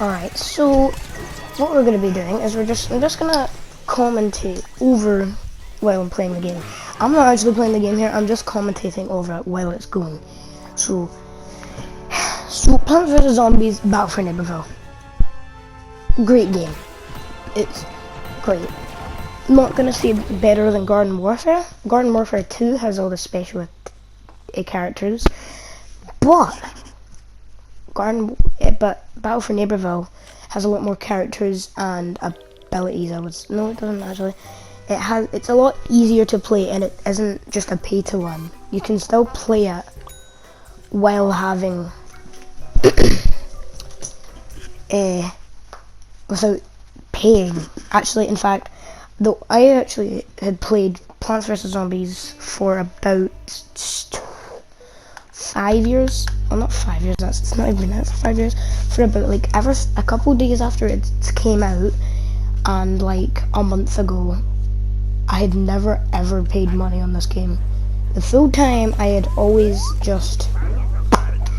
Alright, so what we're gonna be doing is I'm just gonna commentate over while I'm playing the game. I'm not actually playing the game here, I'm just commentating over it while it's going. So Plants vs Zombies Battle for Neighborville. Great game. It's great. Not gonna say better than Garden Warfare. Garden Warfare 2 has all the special characters, but Battle for Neighborville has a lot more characters and abilities. No, it doesn't actually. It's a lot easier to play, and it isn't just a pay to win. You can still play it while having without paying. Actually, in fact, though I actually had played Plants vs Zombies for about 5 years. Well, not 5 years. It's not even been out for 5 years. For about a couple days after it came out, and like a month ago, I had never ever paid money on this game. The full time I had always just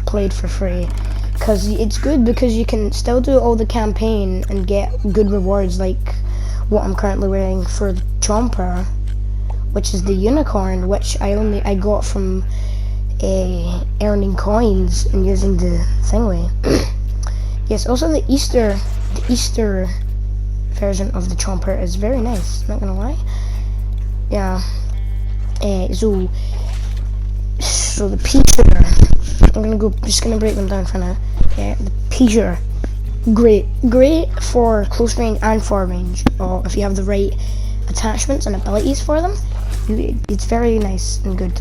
played for free, because it's good because you can still do all the campaign and get good rewards, like what I'm currently wearing for the Chomper, which is the unicorn, which I got from earning coins and using the thingy. Yes, also the Easter version of the Chomper is very nice, not gonna lie. Yeah. So the pea-shooter, just gonna break them down for now. Yeah, the pea-shooter, great for close range and far range, or if you have the right attachments and abilities for them. It's very nice and good.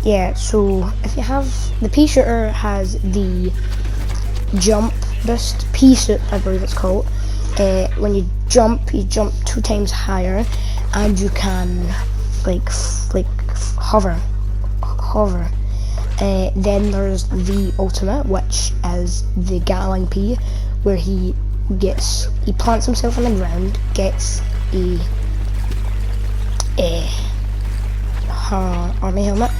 Yeah, so if you have the pea-shooter, has the jump boost, pea suit I believe it's called. When you jump 2 times higher, and you can hover. Then there's the ultimate, which is the Gatling Pea, where he plants himself on the ground, gets a army helmet,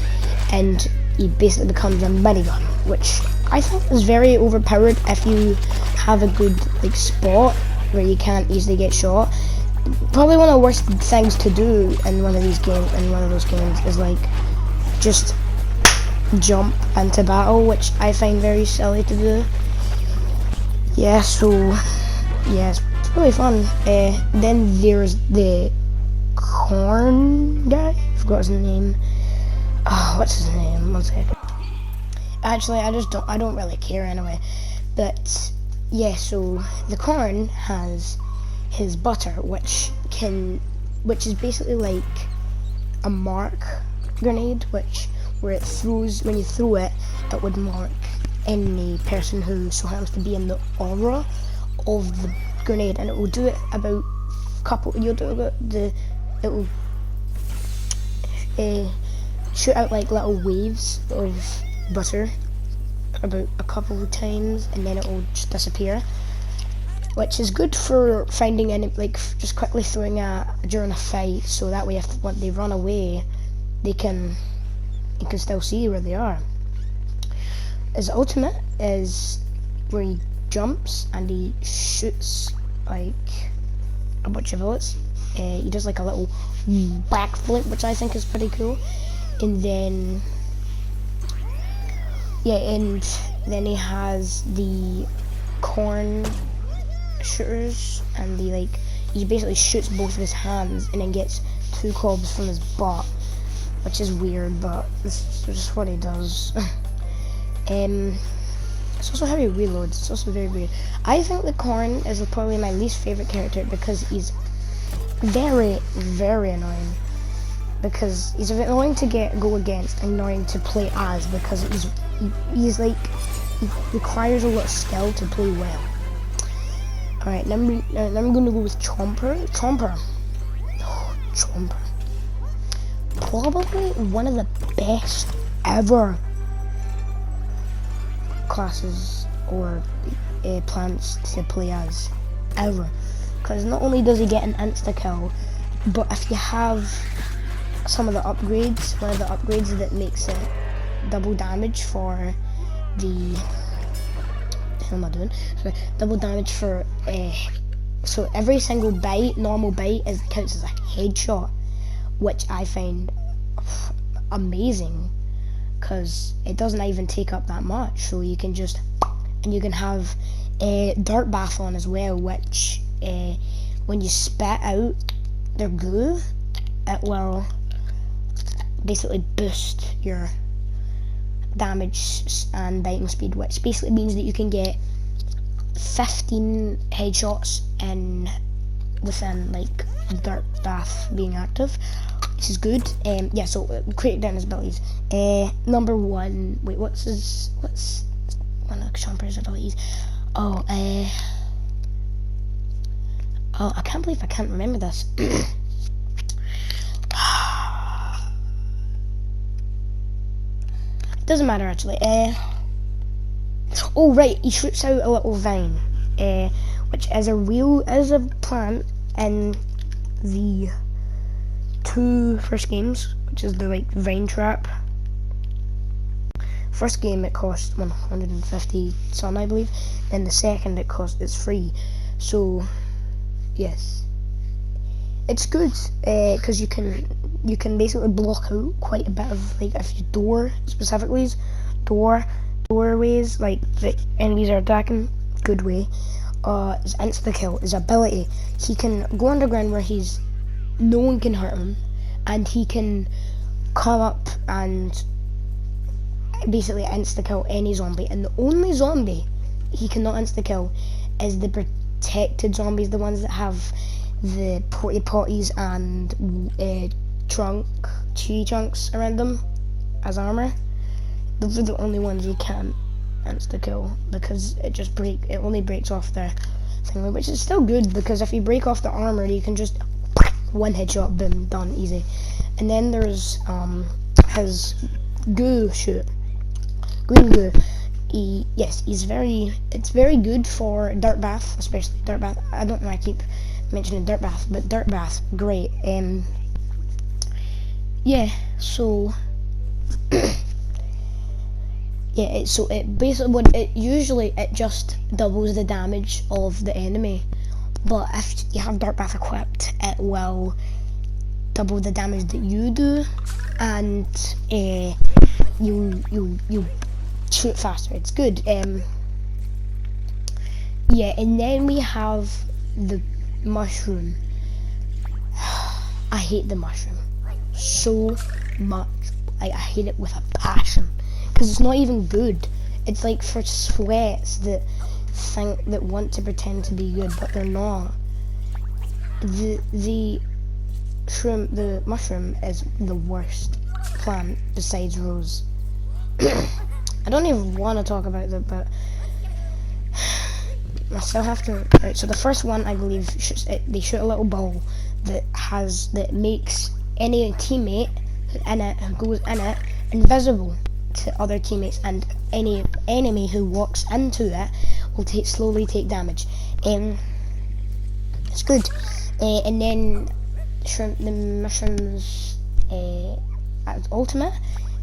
and he basically becomes a minigun, which I think is very overpowered if you have a good spot where you can't easily get shot. Probably one of the worst things to do in one of those games is just jump into battle, which I find very silly to do. Yeah, so yeah, it's really fun. Then there's the corn guy. I forgot his name. Oh, what's his name? 1 second. Actually, I don't really care anyway. But yeah, so the corn has his butter, which is basically like a mark grenade, where it throws, when you throw it, it would mark any person who so happens to be in the aura of the grenade, and it will do it about it will shoot out little waves of butter about a couple of times, and then it will just disappear, which is good for finding any, just quickly throwing during a fight, so that way when they run away, you can still see where they are. His ultimate is where he jumps and he shoots a bunch of bullets. He does a little backflip, which I think is pretty cool. And then he has the corn shooters, and he basically shoots both of his hands and then gets 2 cobs from his butt, which is weird, but it's just what he does. It's also how he reloads. It's also very weird. I think the corn is probably my least favorite character because he's very, very annoying. Because he's annoying to go against and annoying to play as, because he requires a lot of skill to play well. Alright, now I'm gonna go with Chomper. Chomper. Probably one of the best ever classes or plants to play as ever, because not only does he get an insta kill, but if you have some of the upgrades, one of the upgrades that makes it double damage for the hell am I doing? So double damage for so every single bite, normal bite, counts as a headshot, which I find amazing because it doesn't even take up that much. So you can just, and you can have a dirt bath on as well, which when you spit out their goo, it will basically boost your damage and biting speed, which basically means that you can get 15 headshots within like dirt bath being active, which is good. Yeah, so create down his abilities. Number one, wait, what's one of Chomper's abilities? Oh, I can't believe I can't remember this. Doesn't matter actually. Oh right, he shoots out a little vine, which is a plant in the 2 first games, which is the like vine trap. First game it costs 150 sun, I believe. Then the second it's free. So yes, it's good because you can basically block out quite a bit of, like, if you doorways like the enemies are attacking. Good way. His insta kill, his ability, he can go underground where no one can hurt him, and he can come up and basically insta kill any zombie. And the only zombie he cannot insta kill is the protected zombies, the ones that have the potties and tree trunks around them as armor. Those are the only ones you can't insta kill, because it only breaks off their thing, which is still good, because if you break off the armor you can just one headshot, boom, done, easy. And then there's his goo shoot, green goo. It's very good for dirt bath, especially dirt bath. I don't know why I keep mentioning dirt bath, but dirt bath, great. Yeah, so yeah, so it basically it just doubles the damage of the enemy, but if you have dirt bath equipped, it will double the damage that you do, and you shoot faster. It's good. Yeah, and then we have the mushroom. I hate the mushroom so much. I hate it with a passion, because it's not even good. It's like for sweats that want to pretend to be good, but they're not. The mushroom is the worst plant besides rose. I don't even want to talk about that, but I still have to. Right, so the first one, I believe, they shoot a little ball that makes any teammate who goes in it invisible to other teammates, and any enemy who walks into it will slowly take damage. It's good. And then the mushrooms ultimate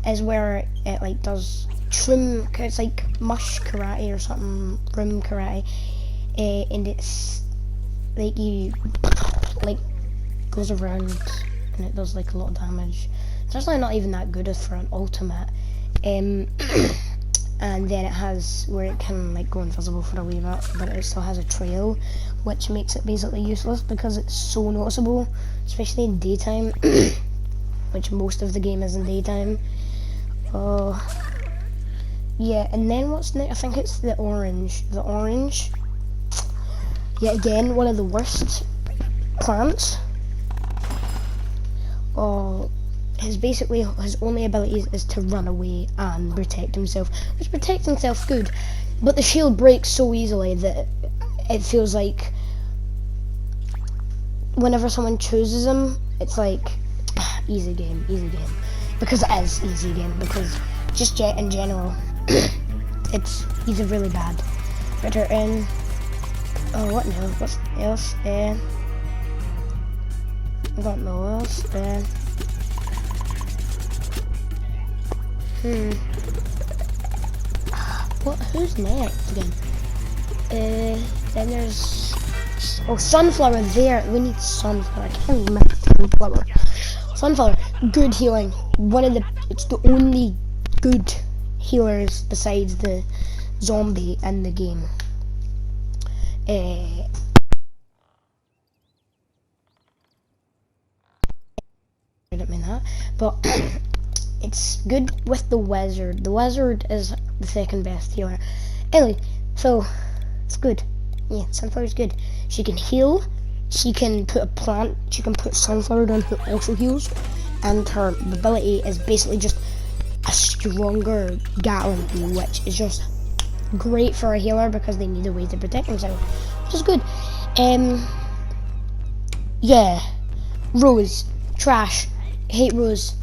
is where it like does shroom. It's like mush karate or something, room karate, and it's like you like goes around and it does like a lot of damage. It's actually not even that good for an ultimate. And then it has where it can like go invisible for a wee bit, but it still has a trail, which makes it basically useless because it's so noticeable, especially in daytime, which most of the game is in daytime. Yeah, and then what's next? I think it's the orange. The orange, yet again, one of the worst plants. His only ability is to run away and protect himself, which protects himself good, but the shield breaks so easily that it feels like whenever someone chooses him, it's like easy game, because it is easy game, because just in general, he's a really bad fighter. And what else? I don't know what else. What? Who's next again? Then there's Sunflower there. We need Sunflower. I can't remember Sunflower. Sunflower, good healing. It's the only good healers besides the zombie in the game. I didn't mean that, but it's good with the wizard. The wizard is the second best healer. Anyway, so it's good. Yeah, Sunflower's good. She can heal. She can put a plant. She can put Sunflower down, who also heals. And her ability is basically just a stronger Gatling gun, which is just great for a healer because they need a way to protect themselves, which is good. Yeah, Rose, trash. Hate Rose.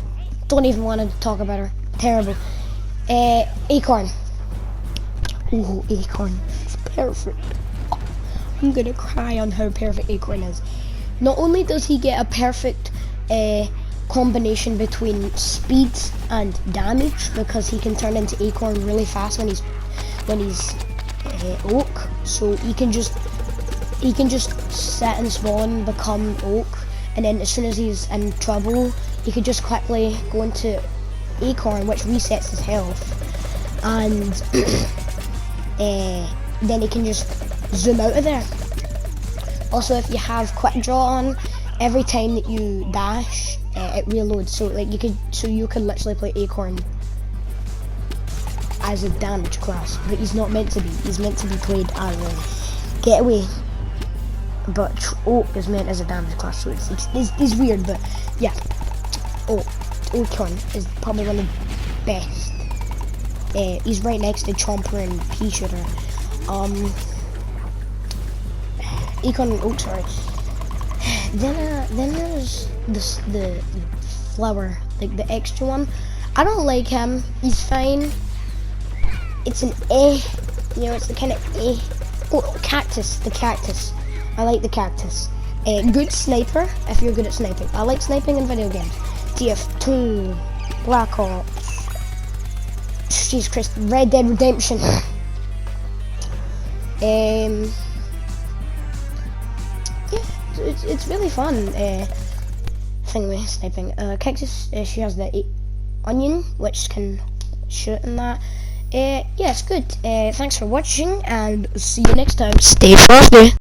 Don't even want to talk about her. Terrible. Acorn. Oh, Acorn. It's perfect. I'm gonna cry on how perfect Acorn is. Not only does he get a perfect combination between speed and damage, because he can turn into Acorn really fast when he's Oak. So he can just sit and spawn, become Oak, and then as soon as he's in trouble, he could just quickly go into Acorn, which resets his health, and then he can just zoom out of there. Also, if you have quick draw on, every time that you dash, it reloads. So like you could literally play Acorn as a damage class, but he's not meant to be. He's meant to be played as a getaway, but Oak is meant as a damage class. So it's weird, but yeah. Acorn is probably one of the best. He's right next to Chomper and Pea Shooter. Acorn and Oak, sorry. Then there's the flower, like the extra one. I don't like him. He's fine. It's an it's the kind of Oh, cactus, the cactus. I like the cactus. Good sniper if you're good at sniping. I like sniping in video games. TF2, Black Ops. Jesus Christ, Red Dead Redemption. Yeah, it's really fun. Thing with sniping. Cactus, she has the onion, which can shoot and that. Yeah, it's good. Thanks for watching, and see you next time. Stay frosty.